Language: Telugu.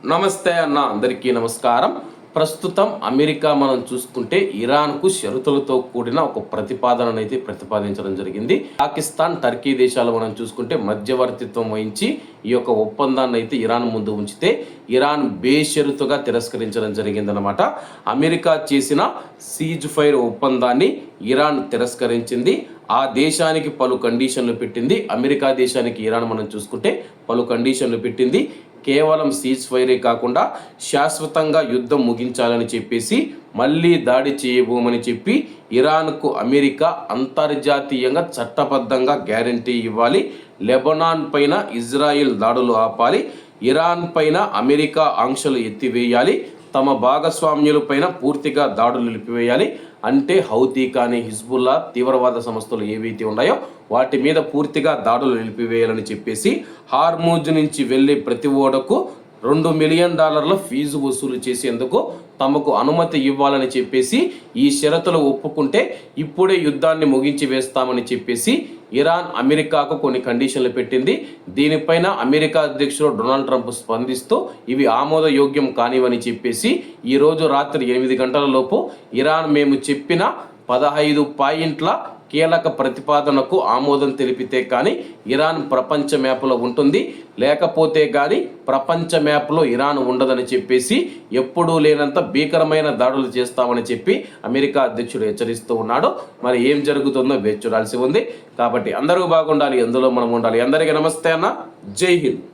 నమస్తే అన్న, అందరికీ నమస్కారం. ప్రస్తుతం అమెరికా మనం చూసుకుంటే ఇరాన్కు షరతులతో కూడిన ఒక ప్రతిపాదనను అయితే ప్రతిపాదించడం జరిగింది. పాకిస్తాన్, టర్కీ దేశాలు మనం చూసుకుంటే మధ్యవర్తిత్వం వహించి ఈ యొక్క ఒప్పందాన్ని అయితే ఇరాన్ ముందు ఉంచితే ఇరాన్ బేషరతుగా తిరస్కరించడం జరిగిందనమాట. అమెరికా చేసిన సీజ్ ఫైర్ ఒప్పందాన్ని ఇరాన్ తిరస్కరించింది. ఆ దేశానికి పలు కండిషన్లు పెట్టింది. అమెరికా దేశానికి ఇరాన్ మనం చూసుకుంటే పలు కండిషన్లు పెట్టింది. కేవలం సీజ్ ఫైరే కాకుండా శాశ్వతంగా యుద్ధం ముగించాలని చెప్పేసి మళ్ళీ దాడి చేయబోమని చెప్పి ఇరాన్కు అమెరికా అంతర్జాతీయంగా చట్టబద్ధంగా గ్యారంటీ ఇవ్వాలి. లెబనాన్ పైన ఇజ్రాయిల్ దాడులు ఆపాలి. ఇరాన్ పైన అమెరికా ఆంక్షలు ఎత్తివేయాలి. తమ భాగస్వామ్యుల పైన పూర్తిగా దాడులు నిలిపివేయాలి. అంటే హౌతీ కానీ హిజ్బుల్లా తీవ్రవాద సంస్థలు ఏవైతే ఉన్నాయో వాటి మీద పూర్తిగా దాడులు నిలిపివేయాలని చెప్పేసి హార్మూజ్ నుంచి వెళ్ళే ప్రతి ఓడకు $2 మిలియన్ ఫీజు వసూలు చేసేందుకు తమకు అనుమతి ఇవ్వాలని చెప్పేసి ఈ షరతులు ఒప్పుకుంటే ఇప్పుడే యుద్ధాన్ని ముగించి వేస్తామని చెప్పేసి ఇరాన్ అమెరికాకు కొన్ని కండిషన్లు పెట్టింది. దీనిపైన అమెరికా అధ్యక్షుడు డొనాల్డ్ ట్రంప్ స్పందిస్తూ ఇవి ఆమోదయోగ్యం కానివని చెప్పేసి ఈరోజు రాత్రి 8 గంటల లోపు ఇరాన్ మేము చెప్పిన 15 పాయింట్ల కీలక ప్రతిపాదనకు ఆమోదం తెలిపితే కానీ ఇరాన్ ప్రపంచ మ్యాప్లో ఉంటుంది, లేకపోతే కానీ ప్రపంచ మ్యాప్లో ఇరాన్ ఉండదని చెప్పేసి ఎప్పుడూ లేనంత భీకరమైన దాడులు చేస్తామని చెప్పి అమెరికా అధ్యక్షుడు హెచ్చరిస్తూ ఉన్నాడు. మరి ఏం జరుగుతుందో వేచి చూడాల్సి ఉంది. కాబట్టి అందరూ బాగుండాలి, అందులో మనం ఉండాలి. అందరికీ నమస్తే అన్న, జై హింద్.